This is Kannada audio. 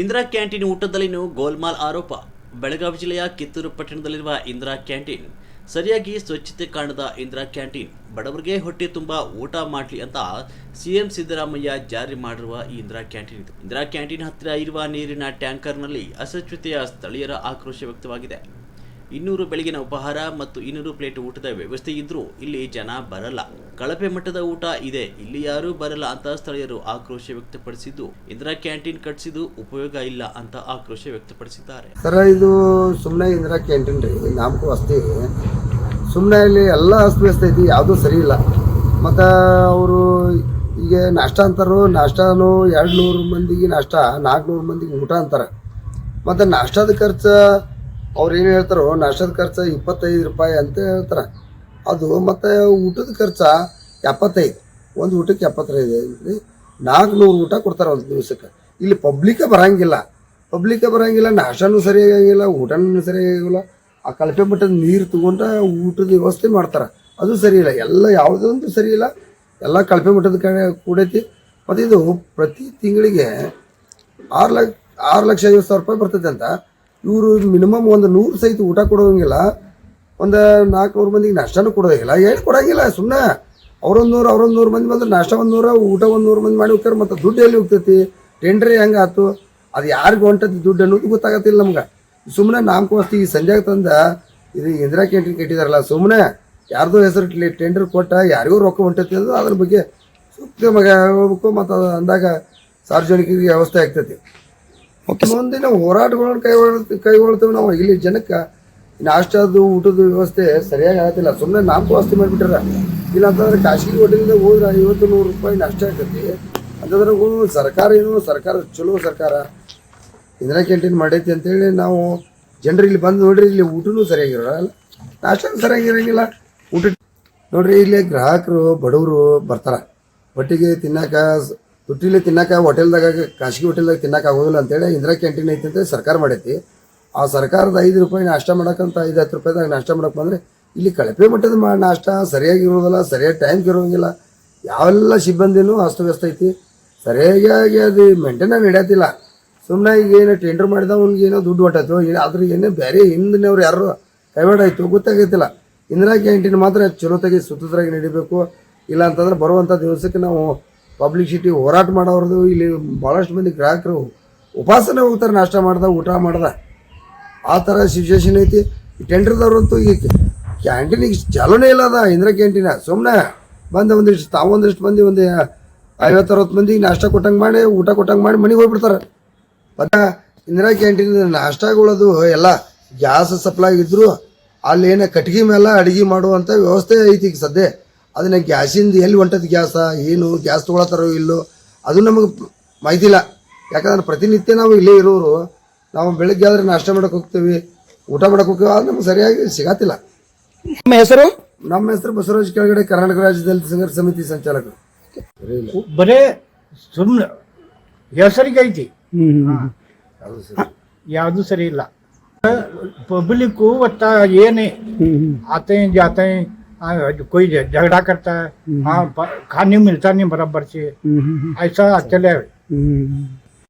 ಇಂದಿರಾ ಕ್ಯಾಂಟೀನ್ ಊಟದಲ್ಲಿನೂ ಗೋಲ್ಮಾಲ್ ಆರೋಪ. ಬೆಳಗಾವಿ ಜಿಲ್ಲೆಯ ಕಿತ್ತೂರು ಪಟ್ಟಣದಲ್ಲಿರುವ ಇಂದಿರಾ ಕ್ಯಾಂಟೀನ್ ಸರಿಯಾಗಿ ಸ್ವಚ್ಛತೆ ಕಾಣದ ಇಂದಿರಾ ಕ್ಯಾಂಟೀನ್ ಬಡವರಿಗೆ ಹೊಟ್ಟೆ ತುಂಬಾ ಊಟ ಮಾಡಲಿ ಅಂತ ಸಿಎಂ ಸಿದ್ದರಾಮಯ್ಯ ಜಾರಿ ಮಾಡಿರುವ ಈ ಇಂದಿರಾ ಕ್ಯಾಂಟೀನ್ ಇದು. ಇಂದಿರಾ ಕ್ಯಾಂಟೀನ್ ಹತ್ತಿರ ಇರುವ ನೀರಿನ ಟ್ಯಾಂಕರ್ನಲ್ಲಿ ಅಸ್ವಚ್ಛತೆಯ ಸ್ಥಳೀಯರ ಆಕ್ರೋಶ ವ್ಯಕ್ತವಾಗಿದೆ. 200 ಬೆಳಗಿನ ಉಪಹಾರ ಮತ್ತು 200 ಪ್ಲೇಟ್ ಊಟದ ವ್ಯವಸ್ಥೆ ಇದ್ರೂ ಇಲ್ಲಿ ಜನ ಬರಲ್ಲ, ಕಳಪೆ ಮಟ್ಟದ ಊಟ ಇದೆ, ಇಲ್ಲಿ ಯಾರೂ ಬರಲ್ಲ ಅಂತ ಸ್ಥಳೀಯರು ಆಕ್ರೋಶ ವ್ಯಕ್ತಪಡಿಸಿದ್ದು, ಇಂದಿರಾ ಕ್ಯಾಂಟೀನ್ ಕಟ್ಟಿಸಿದ್ದು ಉಪಯೋಗ ಇಲ್ಲ ಅಂತ ಆಕ್ರೋಶ ವ್ಯಕ್ತಪಡಿಸಿದ್ದಾರೆ. ಸರ್, ಇದು ಸುಮ್ಮನೆ ಇಂದಿರಾ ಕ್ಯಾಂಟೀನ್ ರೀ, ನಾಮಕು ಅಷ್ಟೇ. ಸುಮ್ಮನೆ ಇಲ್ಲಿ ಎಲ್ಲ ಅಸ್ತವ್ಯಸ್ತ ಐತಿ, ಯಾವುದೂ ಸರಿ ಇಲ್ಲ. ಮತ್ತು ಅವರು ಈಗ ನಾಷ್ಟ ಅಂತಾರೋ, ನಾಷ್ಟಾನು 200 ಮಂದಿಗೆ ನಾಷ್ಟ, 400 ಮಂದಿಗೆ ಊಟ ಅಂತಾರೆ. ಮತ್ತು ನಾಷ್ಟದ ಖರ್ಚು ಅವ್ರು ಏನು ಹೇಳ್ತಾರೋ, ನಾಷ್ಟದ ಖರ್ಚು 25 ರೂಪಾಯಿ ಅಂತ ಹೇಳ್ತಾರೆ. ಅದು ಮತ್ತು ಊಟದ ಖರ್ಚು 75, ಒಂದು ಊಟಕ್ಕೆ 75 ರೀ. 400 ಊಟ ಕೊಡ್ತಾರೆ ಒಂದು ದಿವಸಕ್ಕೆ. ಇಲ್ಲಿ ಪಬ್ಲಿಕ್ಕೇ ಬರೋಂಗಿಲ್ಲ, ನಾಷ್ಟನೂ ಸರಿಯಾಗಿಲ್ಲ, ಊಟನೂ ಸರಿಯಾಗಿಲ್ಲ. ಆ ಕಳಪೆ ಮಟ್ಟದ ನೀರು ತೊಗೊಂಡು ಊಟದ ವ್ಯವಸ್ಥೆ ಮಾಡ್ತಾರೆ, ಅದು ಸರಿ ಇಲ್ಲ. ಎಲ್ಲ ಯಾವುದೊಂದು ಸರಿ ಇಲ್ಲ, ಎಲ್ಲ ಕಳಪೆ ಮಟ್ಟದ ಕಡೆ ಕೂಡೈತಿ. ಮತ್ತು ಇದು ಪ್ರತಿ ತಿಂಗಳಿಗೆ 6,50,000 ರೂಪಾಯಿ ಬರ್ತೈತೆ ಅಂತ. ಇವರು ಮಿನಿಮಮ್ ಒಂದು 100 ಸಹಿತ ಊಟ ಕೊಡೋಂಗಿಲ್ಲ, ಒಂದು 400 ಮಂದಿಗೆ ನಾಷ್ಟನೂ ಕೊಡೋಂಗಿಲ್ಲ, ಏನು ಕೊಡೋಂಗಿಲ್ಲ. ಸುಮ್ಮನೆ ಅವರೊಂದು 100 ಮಂದಿ ಬಂದ್ರೆ ನಾಷ್ಟ 100, ಊಟ 100 ಮಂದಿ ಮಾಡಿ ಹೋಗ್ತಾರೆ. ಮತ್ತು ದುಡ್ಡು ಎಲ್ಲಿ ಹೋಗ್ತೈತಿ? ಟೆಂಡ್ರಿ ಹೆಂಗೆ ಆಯ್ತು, ಅದು ಯಾರಿಗೆ ಹೊಂಟತಿ ದುಡ್ಡು ಅನ್ನೋದು ಗೊತ್ತಾಗತ್ತಿಲ್ಲ ನಮ್ಗೆ. ಸುಮ್ಮನೆ ನಾಮಕೋಸ್ತಿ ಈ ಸಂಜೆಗೆ ತಂದ ಇದು ಇಂದಿರಾ ಕ್ಯಾಂಟೀನ್ ಕಟ್ಟಿದಾರಲ್ಲ, ಸುಮ್ಮನೆ ಯಾರ್ದೋ ಹೆಸರು ಟೆಂಡರ್ ಕೊಟ್ಟ ಯಾರಿಗೂ ರೊಕ್ಕ ಹೊಂಟೈತಿ ಅದು ಅದ್ರ ಬಗ್ಗೆ ಸೂಕ್ತ ಹೋಗ್ಬೇಕು. ಮತ್ತು ಅದು ಅಂದಾಗ ಸಾರ್ವಜನಿಕರಿಗೆ ವ್ಯವಸ್ಥೆ ಆಗ್ತೈತಿ. ಮುಂದಿನ ಹೋರಾಟಗಳನ್ನು ಕೈಗೊಳ್ತೇವೆ ನಾವು. ಇಲ್ಲಿ ಜನಕ್ಕೆ ನಾಷ್ಟದ್ದು ಊಟದ ವ್ಯವಸ್ಥೆ ಸರಿಯಾಗಿ ಆಗತ್ತಿಲ್ಲ, ಸುಮ್ಮನೆ ನಾಮಕೋಸ್ತಿ ಮಾಡಿಬಿಟ್ಟಾರ. ಇಲ್ಲ ಅಂತಂದ್ರೆ ಖಾಸಗಿ ಹೋಟೆಲಿಂದ ಹೋದ್ರೆ 50-100 ರೂಪಾಯಿ ನಾಷ್ಟ ಆಗ್ತೈತಿ. ಅಂತಂದ್ರೆ ಸರ್ಕಾರ ಚಲೋ ಸರ್ಕಾರ ಇಂದಿರಾ ಕ್ಯಾಂಟೀನ್ ಮಾಡೈತಿ ಅಂತೇಳಿ ನಾವು ಜನರು ಇಲ್ಲಿ ಬಂದು ನೋಡ್ರಿ, ಇಲ್ಲಿ ಊಟನೂ ಸರಿಯಾಗಿರೋಲ್ಲ, ನಾಷ್ಟನೂ ಸರಿಯಾಗಿರೋಂಗಿಲ್ಲ. ಊಟ ನೋಡ್ರಿ, ಇಲ್ಲಿ ಗ್ರಾಹಕರು ಬಡವರು ಬರ್ತಾರೆ, ಒಟ್ಟಿಗೆ ತಿನ್ನಕ ತುಟ್ಟಿಲಿ ತಿನ್ನಕ ಹೋಟೆಲ್ದಾಗ, ಖಾಸಗಿ ಹೋಟೆಲ್ದಾಗ ತಿನ್ನಕ್ಕೆ ಆಗೋದಿಲ್ಲ ಅಂತೇಳಿ ಇಂದಿರಾ ಕ್ಯಾಂಟೀನ್ ಐತಿ ಅಂತ ಸರ್ಕಾರ ಮಾಡೈತಿ. ಆ ಸರ್ಕಾರದ 5 ರೂಪಾಯಿ ನಾಷ್ಟ ಮಾಡೋಕ್ಕಂತ 5-10 ರೂಪಾಯಿದಾಗ ನಾಷ್ಟ ಮಾಡೋಕೆ ಬಂದರೆ ಇಲ್ಲಿ ಕಳಪೆ ಮಟ್ಟದ ನಾಷ್ಟ ಸರಿಯಾಗಿರೋದಿಲ್ಲ, ಸರಿಯಾಗಿ ಟೈಮ್ಗೆ ಇರೋಂಗಿಲ್ಲ. ಯಾವೆಲ್ಲ ಸಿಬ್ಬಂದಿನೂ ಅಸ್ತವ್ಯಸ್ತ ಐತಿ, ಸರಿಯಾಗಿ ಅದು ಮೇಂಟೈನ್ ನಡೆಯತ್ತಿಲ್ಲ. ಸುಮ್ಮನೆ ಈಗ ಏನು ಟೆಂಡರ್ ಮಾಡಿದವ್ನಿಗೆ ಏನೋ ದುಡ್ಡು ಹೊಟ್ಟಾಯ್ತು, ಅದ್ರ ಏನೋ ಬೇರೆ ಹಿಂದಿನವ್ರು ಯಾರು ಕೈವಾಡಾಯ್ತು ಗೊತ್ತಾಗೈತಿಲ್ಲ. ಇಂದಿರಾ ಕ್ಯಾಂಟೀನ್ ಮಾತ್ರ ಚಲೋತಾಗಿ ಸುತ್ತರಾಗಿ ನಡಿಬೇಕು. ಇಲ್ಲ ಅಂತಂದ್ರೆ ಬರುವಂಥ ದಿವಸಕ್ಕೆ ನಾವು ಪಬ್ಲಿಸಿಟಿ ಹೋರಾಟ ಮಾಡೋರದು ಇಲ್ಲಿ ಭಾಳಷ್ಟು ಮಂದಿ ಗ್ರಾಹಕರು ಉಪವಾಸನೆ ಹೋಗ್ತಾರೆ, ನಾಷ್ಟ ಮಾಡ್ದ ಊಟ ಮಾಡ್ದ. ಆ ಥರ ಸಿಚುವೇಶನ್ ಐತಿ. ಈ ಟೆಂಡರ್ದವ್ರಂತೂ ಈಗ ಕ್ಯಾಂಟೀನಿಗೆ ಚಾಲೂನೇ ಇಲ್ಲ ಅದ ಇಂದಿರಾ ಕ್ಯಾಂಟೀನ. ಸುಮ್ಮನೆ ಒಂದಿಷ್ಟು ಮಂದಿ ಒಂದು 50-60 ಮಂದಿಗೆ ನಾಷ್ಟ ಕೊಟ್ಟಂಗೆ ಮಾಡಿ, ಊಟ ಕೊಟ್ಟಂಗೆ ಮಾಡಿ ಮನೆಗೆ ಹೋಗ್ಬಿಡ್ತಾರೆ. ಮತ್ತು ಇಂದಿರಾ ಕ್ಯಾಂಟೀನ್ ನಾಷ್ಟಗಳದು ಎಲ್ಲ ಗ್ಯಾಸ್ ಸಪ್ಲೈ ಇದ್ದರೂ ಅಲ್ಲಿ ಏನೋ ಕಟ್ಗೆ ಮೇಲೆ ಅಡುಗೆ ಮಾಡುವಂಥ ವ್ಯವಸ್ಥೆ ಐತಿ ಈಗ ಸದ್ಯ. ಅದನ್ನ ಗ್ಯಾಸಿಂದ ಎಲ್ಲಿ ಹೊಂಟದ ಏನು ಗ್ಯಾಸ್ ತೊಗೊಳತ್ತಾರೋ ಇಲ್ಲೋ ಅದು ನಮಗೆ ಮಾಹಿತಿ ಇಲ್ಲ. ಯಾಕಂದ್ರೆ ಪ್ರತಿನಿತ್ಯ ನಾವು ಇಲ್ಲೇ ಇರೋರು, ನಾವು ಬೆಳಗ್ಗೆ ಆದರೆ ನಾಷ್ಟ ಮಾಡೋಕೆ ಹೋಗ್ತೀವಿ, ಊಟ ಮಾಡೋಕೆ ಹೋಗ್ತೀವಿ, ಅದು ನಮ್ಗೆ ಸರಿಯಾಗಿ ಸಿಗತ್ತಿಲ್ಲ. ನಮ್ಮ ಹೆಸರು ಬಸವರಾಜ್ ಕೆಳಗಡೆ, ಕರ್ನಾಟಕ ರಾಜ್ಯ ದಲಿತ ಸಂಘರ್ಷ ಸಮಿತಿ ಸಂಚಾಲಕರು. ಬರೇ ಸುಮ್ಮನೆ ಹೆಸರಿಗೆ ಐತಿ, ಯಾವುದು ಸರಿ ಇಲ್ಲ. पब्लिक वत्ता ये नहीं आते हैं जाते हैं, कोई झगड़ा करता है, हाँ खाने मिलता नहीं बराबर से, ऐसा चले।